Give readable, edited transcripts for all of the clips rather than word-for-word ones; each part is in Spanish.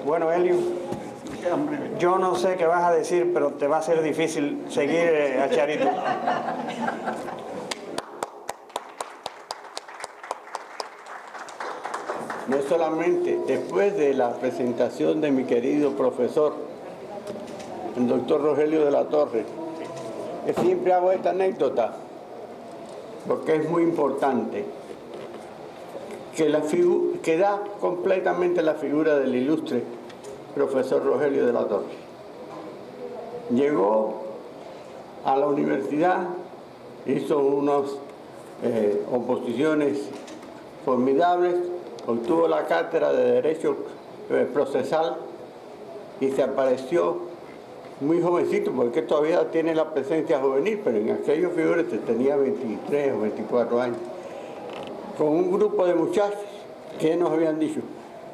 Bueno, Helio, yo no sé qué vas a decir, pero te va a ser difícil seguir a Charito. No solamente después de la presentación de mi querido profesor, el doctor Rogelio de la Torre, que siempre hago esta anécdota, porque es muy importante, que da completamente la figura del ilustre profesor Rogelio de la Torre. Llegó a la universidad, hizo unas oposiciones formidables, obtuvo la cátedra de Derecho Procesal y se apareció muy jovencito, porque todavía tiene la presencia juvenil, pero en aquellos figuras tenía 23 o 24 años, con un grupo de muchachos que nos habían dicho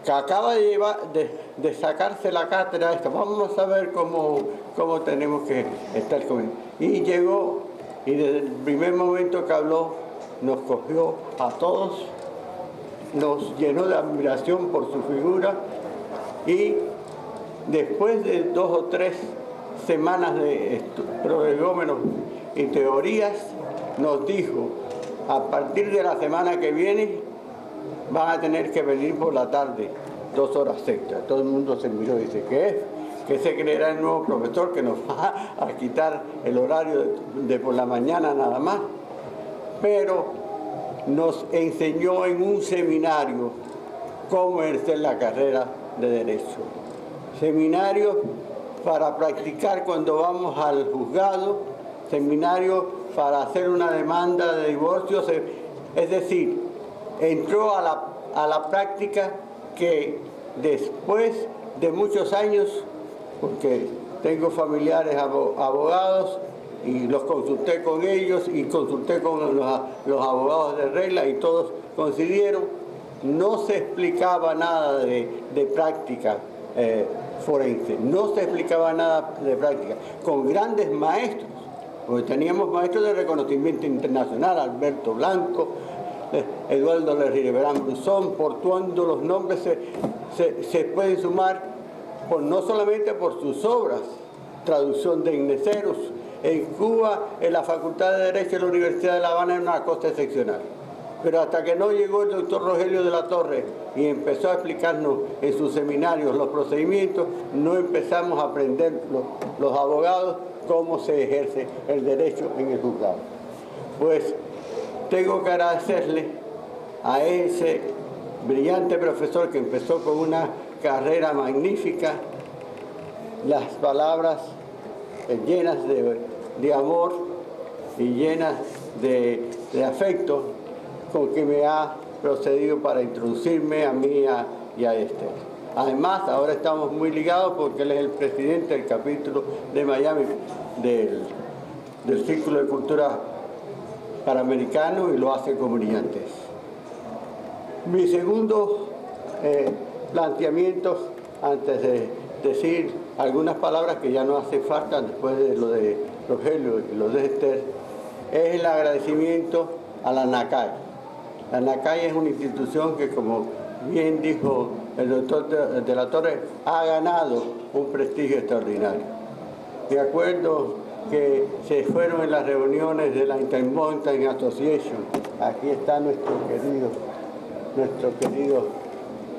que acaba de sacarse la cátedra esta, vamos a ver cómo tenemos que estar con él. Y llegó, y desde el primer momento que habló, nos cogió a todos, nos llenó de admiración por su figura, y después de 2 o 3 semanas de prolegómenos y teorías, nos dijo: a partir de la semana que viene van a tener que venir por la tarde 2 horas extras. Todo el mundo se miró y dice: ¿qué es? Que se creerá el nuevo profesor que nos va a quitar el horario de por la mañana nada más. Pero nos enseñó en un seminario cómo ejercer la carrera de Derecho. Seminario para practicar cuando vamos al juzgado, seminario para hacer una demanda de divorcio, es decir, entró a la práctica que después de muchos años, porque tengo familiares abogados y los consulté con ellos y consulté con los abogados de regla y todos coincidieron, no se explicaba nada de práctica forense, no se explicaba nada de práctica, con grandes maestros, porque teníamos maestros de reconocimiento internacional, Alberto Blanco, Eduardo Riverán Brusón, portuando los nombres se pueden sumar no solamente por sus obras, traducción de Ignecerus, en Cuba, en la Facultad de Derecho de la Universidad de La Habana, era una cosa excepcional. Pero hasta que no llegó el doctor Rogelio de la Torre y empezó a explicarnos en sus seminarios los procedimientos, no empezamos a aprender los abogados cómo se ejerce el derecho en el juzgado. Pues tengo que agradecerle a ese brillante profesor que empezó con una carrera magnífica, las palabras llenas de amor y llenas de afecto con que me ha procedido para introducirme a mí y a Esther. Además, ahora estamos muy ligados porque él es el presidente del capítulo de Miami del Círculo de Cultura Panamericano, y lo hace con brillantes. Mi segundo planteamiento, antes de decir algunas palabras que ya no hace falta después de lo de Rogelio y lo de Esther, es el agradecimiento a la NACAI. La NACAI es una institución que, como bien dijo el doctor de la Torre, ha ganado un prestigio extraordinario. Me acuerdo que se fueron en las reuniones de la Intermountain Association. Aquí está nuestro querido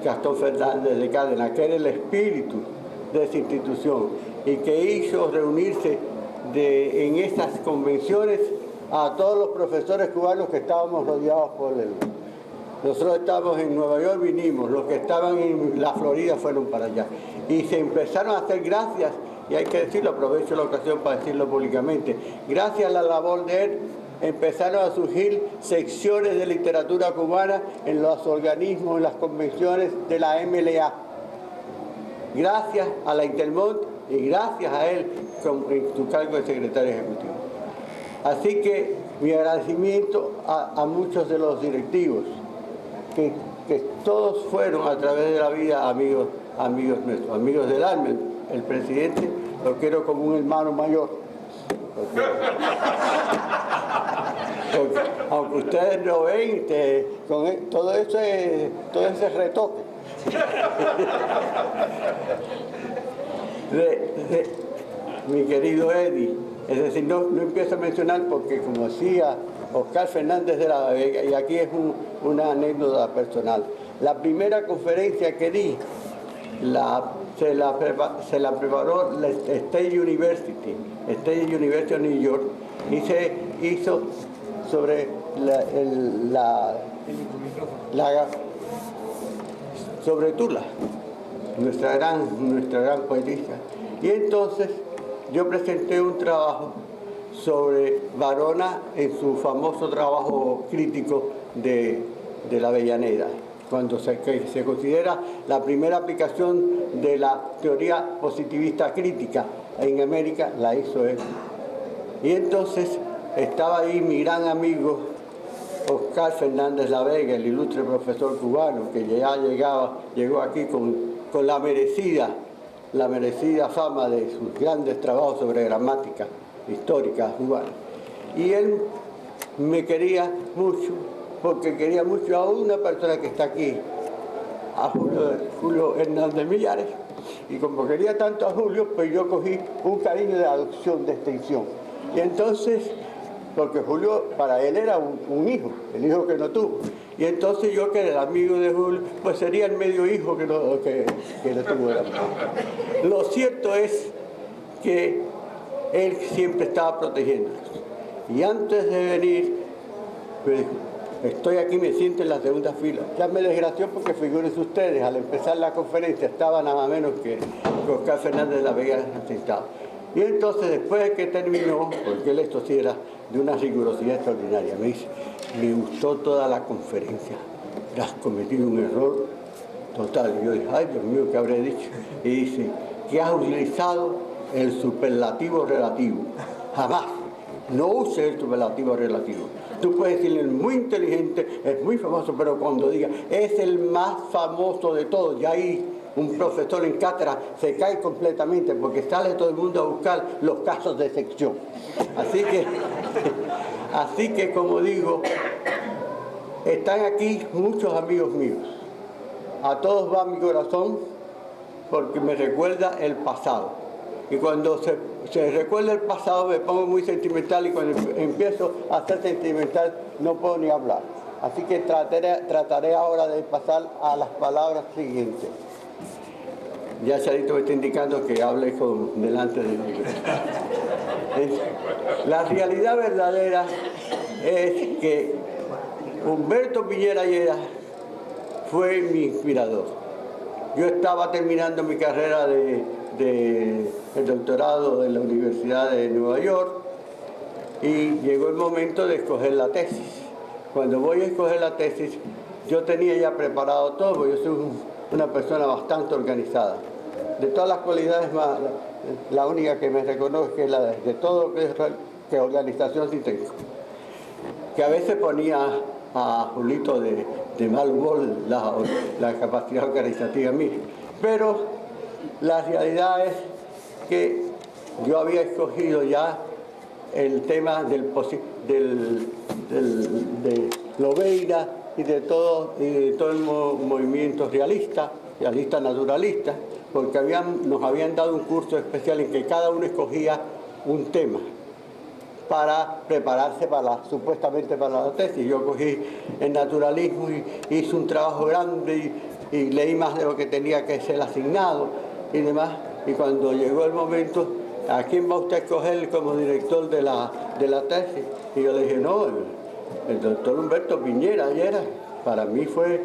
Gastón Fernández de Cárdenas, que era el espíritu de esa institución y que hizo reunirse en estas convenciones a todos los profesores cubanos que estábamos rodeados por él. Nosotros estábamos en Nueva York, vinimos, los que estaban en la Florida fueron para allá. Y se empezaron a hacer, gracias, y hay que decirlo, aprovecho la ocasión para decirlo públicamente, gracias a la labor de él, empezaron a surgir secciones de literatura cubana en los organismos, en las convenciones de la MLA. Gracias a la Intermont y gracias a él en su cargo de secretario ejecutivo. Así que mi agradecimiento a muchos de los directivos, que todos fueron a través de la vida amigos nuestros, amigos del alma. El presidente lo quiero como un hermano mayor. Porque, aunque ustedes lo ven, todo ese retoque. mi querido Eddie. Es decir, no empiezo a mencionar porque, como decía Oscar Fernández de la Vega, y aquí es una anécdota personal. La primera conferencia que di se la preparó la State University of New York, y se hizo sobre sobre Tula, nuestra gran poetisa. Y entonces yo presenté un trabajo sobre Varona en su famoso trabajo crítico de la Avellaneda, cuando se considera la primera aplicación de la teoría positivista crítica en América, la hizo él. Y entonces estaba ahí mi gran amigo Oscar Fernández La Vega, el ilustre profesor cubano, que ya llegó aquí con la merecida fama de sus grandes trabajos sobre gramática histórica cubana. Y él me quería mucho, porque quería mucho a una persona que está aquí, a Julio Hernández Millares, y como quería tanto a Julio, pues yo cogí un cariño de adopción, de extensión. Y entonces, porque Julio para él era un hijo, el hijo que no tuvo. Y entonces yo, que era el amigo de Julio, pues sería el medio hijo que no tuvo. Lo cierto es que él siempre estaba protegiéndolos. Y antes de venir, me dijo, estoy aquí, me siento en la segunda fila. Ya me desgració porque, figúrense ustedes, al empezar la conferencia estaba nada menos que Oscar Fernández de la Vega sentado. Y entonces, después de que terminó, porque él esto sí era de una rigurosidad extraordinaria, me dice, me gustó toda la conferencia, has cometido un error total. Y yo dije, ay, Dios mío, ¿qué habré dicho? Y dice, que has utilizado el superlativo relativo. Jamás. No uses el superlativo relativo. Tú puedes decirle, es muy inteligente, es muy famoso, pero cuando diga, es el más famoso de todos, ya ahí un profesor en cátedra se cae completamente, porque sale todo el mundo a buscar los casos de excepción. Así que como digo, están aquí muchos amigos míos. A todos va mi corazón, porque me recuerda el pasado. Y cuando se recuerda el pasado me pongo muy sentimental, y cuando empiezo a ser sentimental no puedo ni hablar. Así que trataré ahora de pasar a las palabras siguientes. Ya Charito me está indicando que hable delante de mí. La realidad verdadera es que Humberto Piñera Lleras fue mi inspirador. Yo estaba terminando mi carrera de doctorado de la Universidad de Nueva York, y llegó el momento de escoger la tesis. Cuando voy a escoger la tesis, yo tenía ya preparado todo, porque yo soy una persona bastante organizada. De todas las cualidades, la única que me reconozco es la de todo que organización sí tengo. Que a veces ponía a Julito de mal humor la capacidad organizativa mía. Pero la realidad es que yo había escogido ya el tema de Lobeira y de todo el movimiento realista naturalista, porque nos habían dado un curso especial en que cada uno escogía un tema para prepararse supuestamente para la tesis. Yo cogí el naturalismo y hice un trabajo grande y leí más de lo que tenía que ser asignado y demás. Y cuando llegó el momento, ¿a quién va usted a escoger como director de la tesis? Y yo le dije, no, el doctor Humberto Piñera Lleras. Para mí fue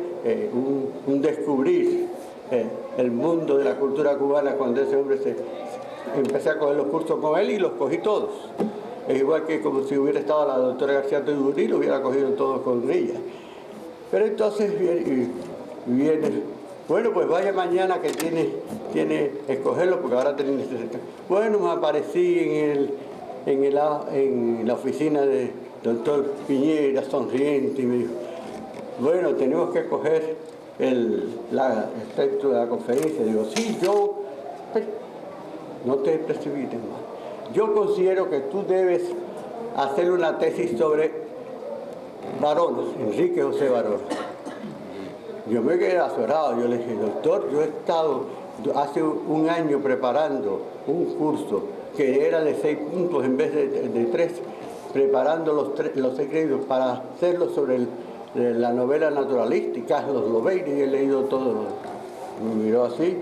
un descubrir el mundo de la cultura cubana cuando ese hombre empecé a coger los cursos con él y los cogí todos. Es igual que como si hubiera estado la doctora García Tudurí, lo hubiera cogido todos con ella. Pero entonces viene, bueno, pues vaya mañana que tiene escogerlo, porque ahora tiene necesidad. Bueno, me aparecí en la oficina del doctor Piñera, sonriente, y me dijo, bueno, tenemos que coger el texto de la conferencia. Digo, sí, no te precipites más. Yo considero que tú debes hacer una tesis sobre Varona, Enrique José Varona. Yo me quedé azorado. Yo le dije, doctor, yo he estado hace un año preparando un curso que era de 6 puntos en vez de 3, preparando los 6 créditos para hacerlo sobre la novela naturalista, y Carlos Lobeira, y he leído todo. Me miró así,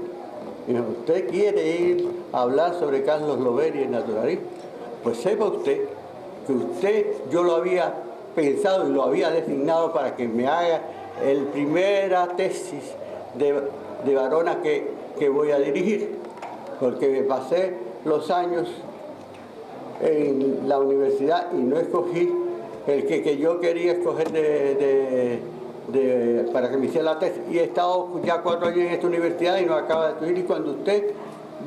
y dijo, ¿usted quiere ir a hablar sobre Carlos Lobeira y el naturalismo? Pues sepa usted que yo lo había pensado y lo había designado para que me haga el primera tesis de Varona que voy a dirigir, porque me pasé los años en la universidad y no escogí el que yo quería escoger para que me hiciera la tesis, y he estado ya 4 años en esta universidad y no acaba de estudiar, y cuando usted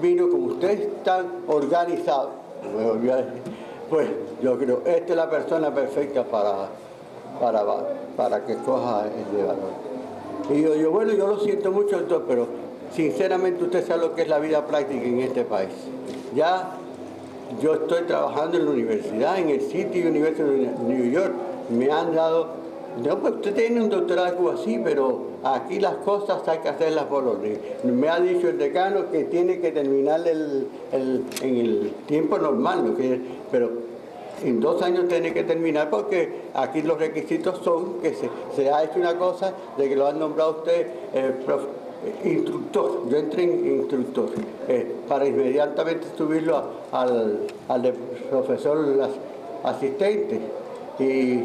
vino, como usted es tan organizado, pues yo creo, esta es la persona perfecta para que coja el de Varona. Y yo, bueno, yo lo siento mucho, doctor, pero sinceramente usted sabe lo que es la vida práctica en este país. Ya yo estoy trabajando en la universidad, en el City University de New York. Me han dado, no, pues usted tiene un doctorado de Cuba, sí, pero aquí las cosas hay que hacerlas por orden. Me ha dicho el decano que tiene que terminar en el tiempo normal, ¿no? Pero en 2 años tiene que terminar, porque aquí los requisitos son que se ha hecho una cosa de que lo han nombrado usted instructor. Yo entré en instructor para inmediatamente subirlo al de profesor asistente. Y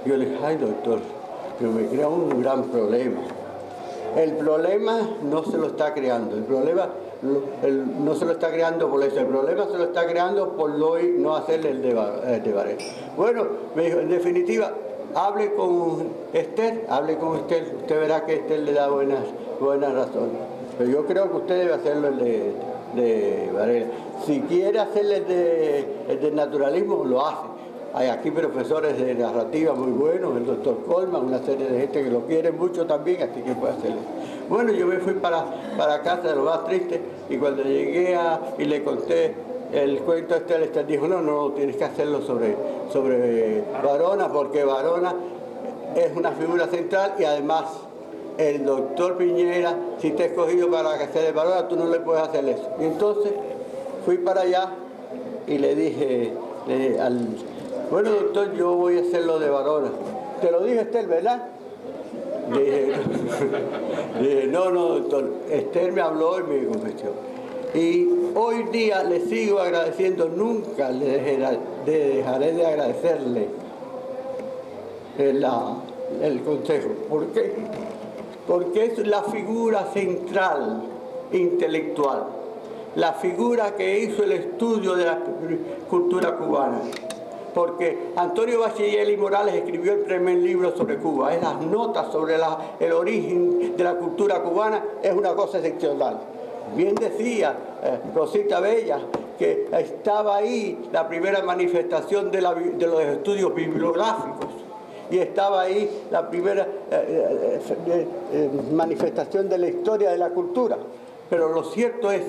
yo le dije, ay doctor, yo me crea un gran problema. El problema no se lo está creando, el problema no se lo está creando por eso, el problema se lo está creando por no hacerle el de Varela. Bueno, me dijo, en definitiva, hable con Esther, usted verá que Esther le da buenas razones. Pero yo creo que usted debe hacerlo el de Varela. Si quiere hacerle el de naturalismo, lo hace. Hay aquí profesores de narrativa muy buenos, el doctor Colman, una serie de gente que lo quiere mucho también, así que puede hacerlo. Bueno, yo me fui para casa de lo más triste, y cuando llegué y le conté el cuento a Esther dijo, no, tienes que hacerlo sobre Varona, porque Varona es una figura central, y además el doctor Piñera, si te ha escogido para hacer el Varona, tú no le puedes hacer eso. Y entonces fui para allá y le dije bueno doctor, yo voy a hacerlo de Varona. Te lo dije Esther, ¿verdad? Le dije, no doctor, Esther me habló y me confesó. Y hoy día le sigo agradeciendo, nunca le dejaré de agradecerle el consejo. ¿Por qué? Porque es la figura central intelectual, la figura que hizo el estudio de la cultura cubana. Porque Antonio Bachiller y Morales escribió el primer libro sobre Cuba. Esas notas sobre el origen de la cultura cubana es una cosa excepcional. Bien decía Rosita Bella que estaba ahí la primera manifestación de los estudios bibliográficos, y estaba ahí la primera manifestación de la historia de la cultura. Pero lo cierto es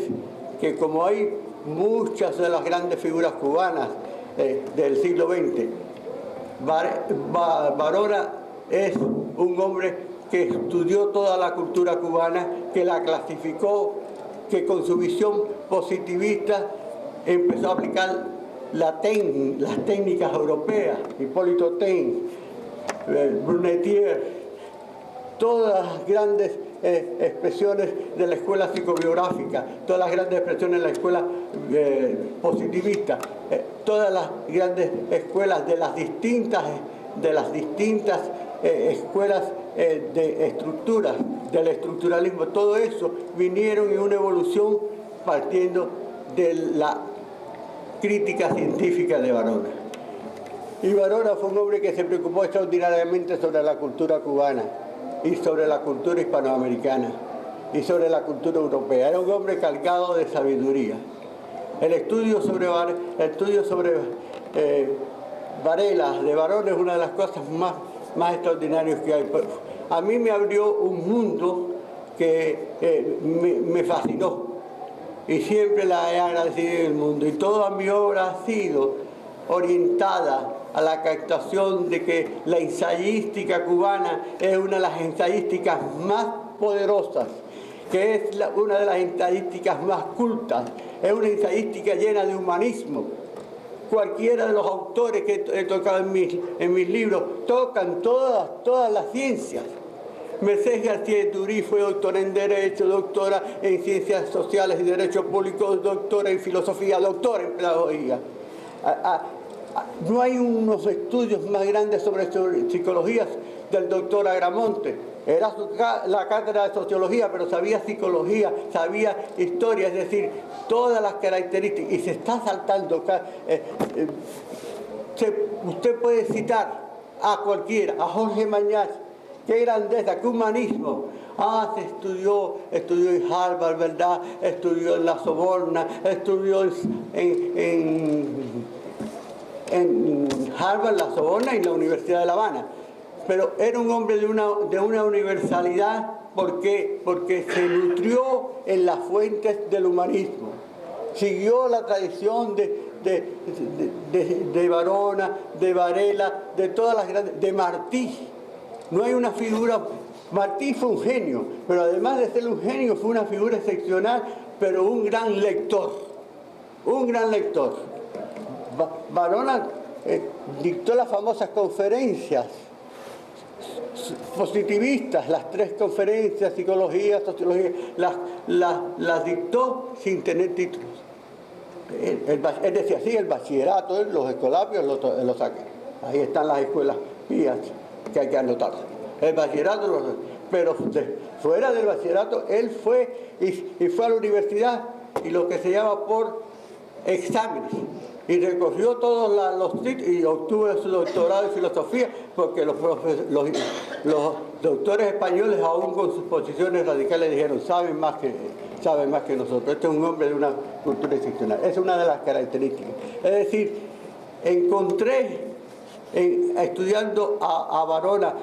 que como hay muchas de las grandes figuras cubanas del siglo XX, Varona es un hombre que estudió toda la cultura cubana, que la clasificó, que con su visión positivista empezó a aplicar las técnicas europeas, Hipólito Taine, Brunetière, todas las grandes expresiones de la escuela psicobiográfica, todas las grandes expresiones de la escuela positivista, todas las grandes escuelas de las distintas escuelas de estructuras, del estructuralismo, todo eso vinieron en una evolución partiendo de la crítica científica de Varona. Y Varona fue un hombre que se preocupó extraordinariamente sobre la cultura cubana y sobre la cultura hispanoamericana y sobre la cultura europea. Era un hombre cargado de sabiduría. El estudio sobre Varela, de Varona, es una de las cosas más extraordinarias que hay. A mí me abrió un mundo que me fascinó, y siempre la he agradecido en el mundo. Y toda mi obra ha sido orientada a la captación de que la ensayística cubana es una de las ensayísticas más poderosas que es una de las ensayísticas más cultas, es una ensayística llena de humanismo. Cualquiera de los autores que he tocado en mis libros tocan todas las ciencias. Mercedes García de Turí fue doctora en Derecho, doctora en Ciencias Sociales y Derecho Público, doctora en Filosofía, doctora en Pedagogía. No hay unos estudios más grandes sobre psicologías del doctor Agramonte. Era la cátedra de Sociología, pero sabía Psicología, sabía Historia, es decir, todas las características. Y se está saltando. Usted puede citar a cualquiera, a Jorge Mañás. ¡Qué grandeza, qué humanismo! Se estudió en Harvard, ¿verdad? Estudió en la Sorbona, estudió en Harvard, la Sorbona y la Universidad de La Habana. Pero era un hombre de una universalidad porque se nutrió en las fuentes del humanismo. Siguió la tradición de Varona, de Varela, de todas las grandes, de Martí. No hay una figura. Martí fue un genio, pero además de ser un genio fue una figura excepcional, pero un gran lector. Un gran lector. Varona dictó las famosas conferencias positivistas, las 3 conferencias, psicología, sociología, las dictó sin tener títulos. Él decía así, el bachillerato, los escolapios los saqué. Ahí están las escuelas pías que hay que anotar. El bachillerato, pero fuera del bachillerato, él fue y fue a la universidad y lo que se llama por exámenes. Y recorrió todos los sitios y obtuvo su doctorado en filosofía, porque los doctores españoles, aún con sus posiciones radicales, dijeron, saben más que nosotros. Este es un hombre de una cultura excepcional. Es una de las características. Es decir, encontré, estudiando a Varona,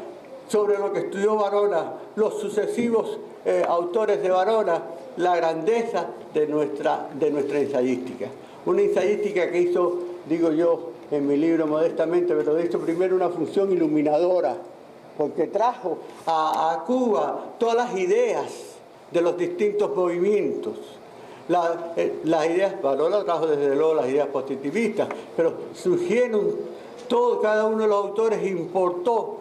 sobre lo que estudió Varona, los sucesivos autores de Varona, la grandeza de nuestra ensayística. Una ensayística que hizo, digo yo en mi libro modestamente, pero hizo primero una función iluminadora, porque trajo a Cuba todas las ideas de los distintos movimientos. Las ideas, Varona trajo desde luego las ideas positivistas, pero surgieron cada uno de los autores importó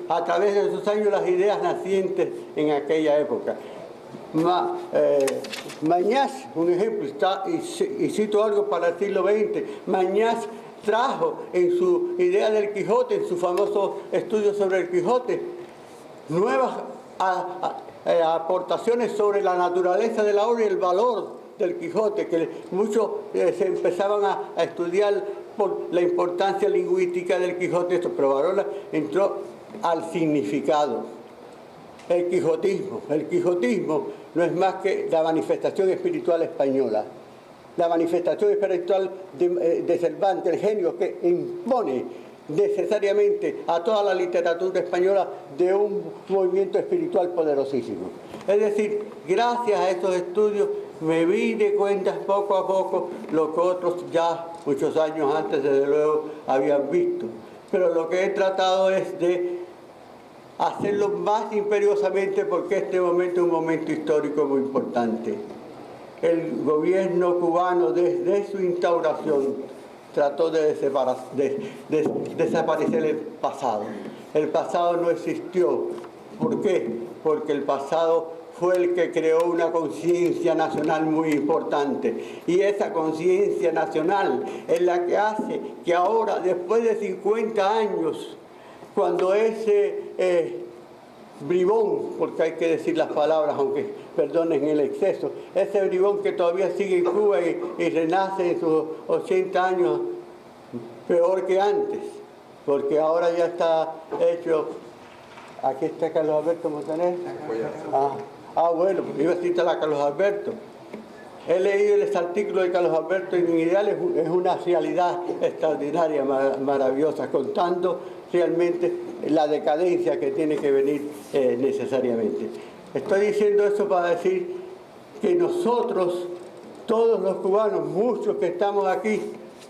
a través de esos años las ideas nacientes en aquella época. Mañás, un ejemplo, y cito algo para el siglo XX, Mañás trajo en su idea del Quijote, en su famoso estudio sobre el Quijote, nuevas aportaciones sobre la naturaleza de la obra y el valor del Quijote, que muchos se empezaban a estudiar por la importancia lingüística del Quijote, pero Varona entró al significado. El quijotismo no es más que la manifestación espiritual española, la manifestación espiritual de Cervantes, el genio que impone necesariamente a toda la literatura española de un movimiento espiritual poderosísimo. Es decir, gracias a estos estudios me vi de cuenta poco a poco lo que otros ya muchos años antes desde luego habían visto. Pero lo que he tratado es de hacerlo más imperiosamente porque este momento es un momento histórico muy importante. El gobierno cubano desde su instauración trató de desaparecer el pasado. El pasado no existió. ¿Por qué? Porque el pasado fue el que creó una conciencia nacional muy importante. Y esa conciencia nacional es la que hace que ahora, después de 50 años, cuando ese bribón, porque hay que decir las palabras, aunque perdonen el exceso, ese bribón que todavía sigue en Cuba y renace en sus 80 años, peor que antes, porque ahora ya está hecho. Aquí está Carlos Alberto Montaner. Bueno, iba a citar a Carlos Alberto. He leído ese artículo de Carlos Alberto en Ideales, es una realidad extraordinaria, maravillosa, contando realmente la decadencia que tiene que venir necesariamente. Estoy diciendo eso para decir que nosotros, todos los cubanos, muchos que estamos aquí,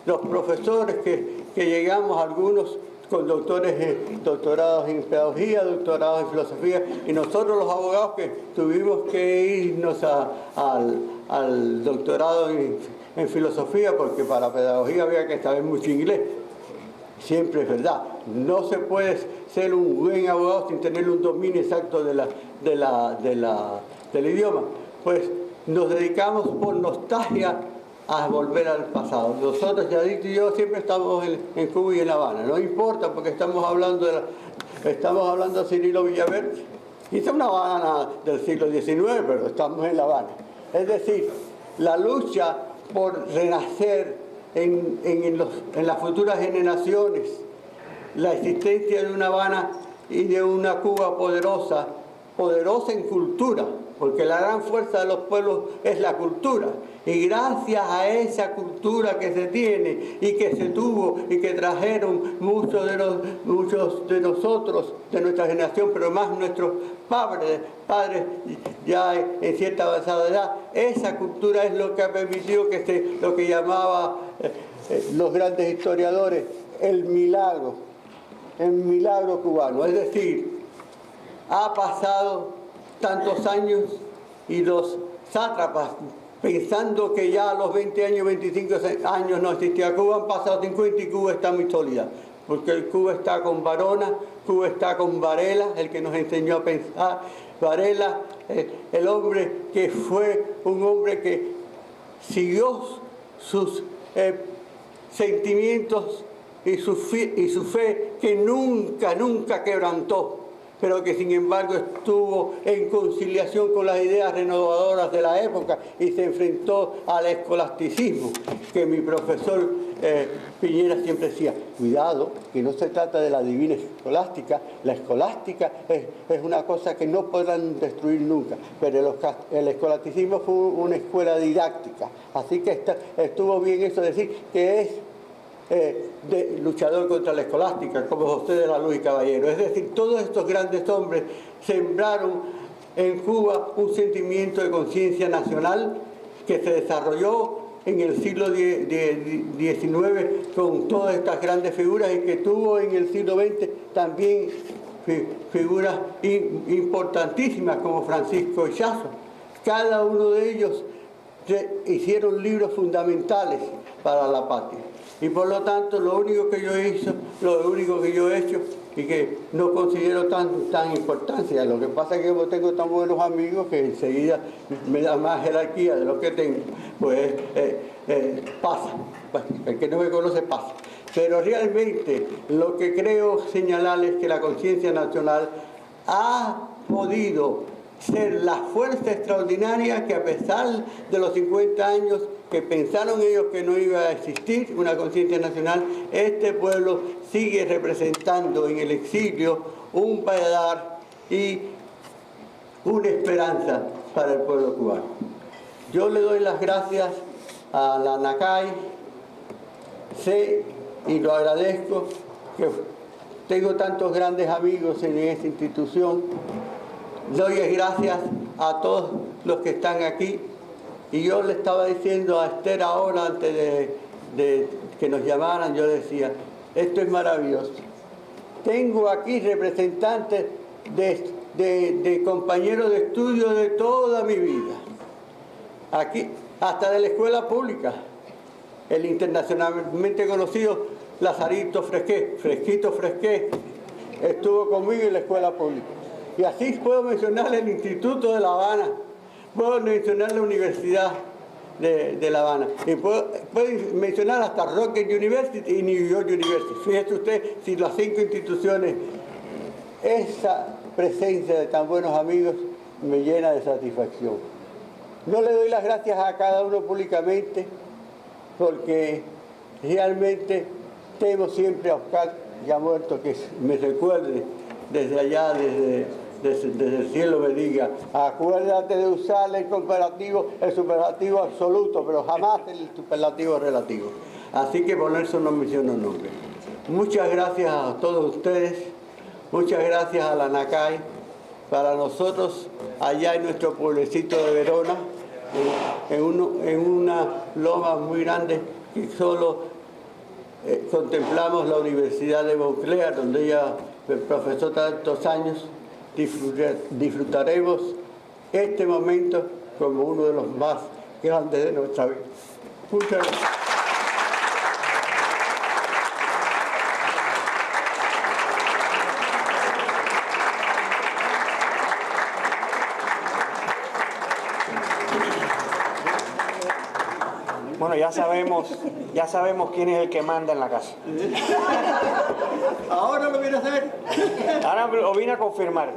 los profesores que llegamos, algunos con doctorados en pedagogía, doctorados en filosofía, y nosotros los abogados que tuvimos que irnos al doctorado en filosofía, porque para pedagogía había que saber mucho inglés. Siempre es verdad, no se puede ser un buen abogado sin tener un dominio exacto del idioma. Pues nos dedicamos por nostalgia a volver al pasado. Nosotros, Yadito y yo, siempre estamos en Cuba y en La Habana. No importa, porque estamos hablando de Cirilo Villaverde. Hizo una Habana del siglo XIX, pero estamos en La Habana. Es decir, la lucha por renacer en las futuras generaciones, la existencia de una Habana y de una Cuba poderosa en cultura, porque la gran fuerza de los pueblos es la cultura. Y gracias a esa cultura que se tiene y que se tuvo y que trajeron muchos de nosotros, de nuestra generación, pero más nuestros padres ya en cierta avanzada edad, esa cultura es lo que ha permitido que lo que llamaba los grandes historiadores el milagro cubano. Es decir, ha pasado tantos años y los sátrapas, pensando que ya a los 20 años, 25 años no existía Cuba, han pasado 50 y Cuba está muy sólida. Porque Cuba está con Varona, Cuba está con Varela, el que nos enseñó a pensar. Varela, el hombre que fue un hombre que siguió sus sentimientos y su fe que nunca quebrantó, pero que sin embargo estuvo en conciliación con las ideas renovadoras de la época y se enfrentó al escolasticismo, que mi profesor Piñera siempre decía, cuidado, que no se trata de la divina escolástica, la escolástica es una cosa que no podrán destruir nunca, pero el escolasticismo fue una escuela didáctica, así que estuvo bien eso de decir que es luchador contra la escolástica, como José de la Luz y Caballero. Es decir, todos estos grandes hombres sembraron en Cuba un sentimiento de conciencia nacional que se desarrolló en el siglo XIX con todas estas grandes figuras y que tuvo en el siglo XX también figuras importantísimas como Francisco Echazo. Cada uno de ellos hicieron libros fundamentales para la patria. Y por lo tanto, lo único que yo he hecho y que no considero tan importancia, lo que pasa es que yo tengo tan buenos amigos que enseguida me da más jerarquía de lo que tengo, pues pasa. El que no me conoce pasa. Pero realmente lo que creo señalar es que la conciencia nacional ha podido ser la fuerza extraordinaria que a pesar de los 50 años que pensaron ellos que no iba a existir una conciencia nacional, este pueblo sigue representando en el exilio un paladar y una esperanza para el pueblo cubano. Yo le doy las gracias a la ANACAI, sé y lo agradezco, que tengo tantos grandes amigos en esta institución. Doy gracias a todos los que están aquí. Y yo le estaba diciendo a Esther ahora, antes de que nos llamaran, yo decía, esto es maravilloso. Tengo aquí representantes de compañeros de estudio de toda mi vida. Aquí, hasta de la escuela pública. El internacionalmente conocido Lazarito Fresquito Fresqué, estuvo conmigo en la escuela pública. Y así puedo mencionar el Instituto de La Habana, puedo mencionar la Universidad de La Habana, y puedo mencionar hasta Rocket University y New York University. Fíjese usted, si las 5 instituciones, esa presencia de tan buenos amigos me llena de satisfacción. No le doy las gracias a cada uno públicamente, porque realmente temo siempre a Oscar, ya muerto, que me recuerde desde allá, desde el cielo me diga, acuérdate de usar el superlativo absoluto, pero jamás el superlativo relativo. Así que por eso no menciono nombres. Muchas gracias a todos ustedes, muchas gracias a la ANACAI. Para nosotros, allá en nuestro pueblecito de Verona, en una loma muy grande, que solo contemplamos la Universidad de Moncler, donde ella profesó tantos años. Disfrutaremos este momento como uno de los más grandes de nuestra vida. Muchas gracias. Bueno, ya sabemos quién es el que manda en la casa. Ahora lo viene a hacer. Ahora lo vine a confirmar.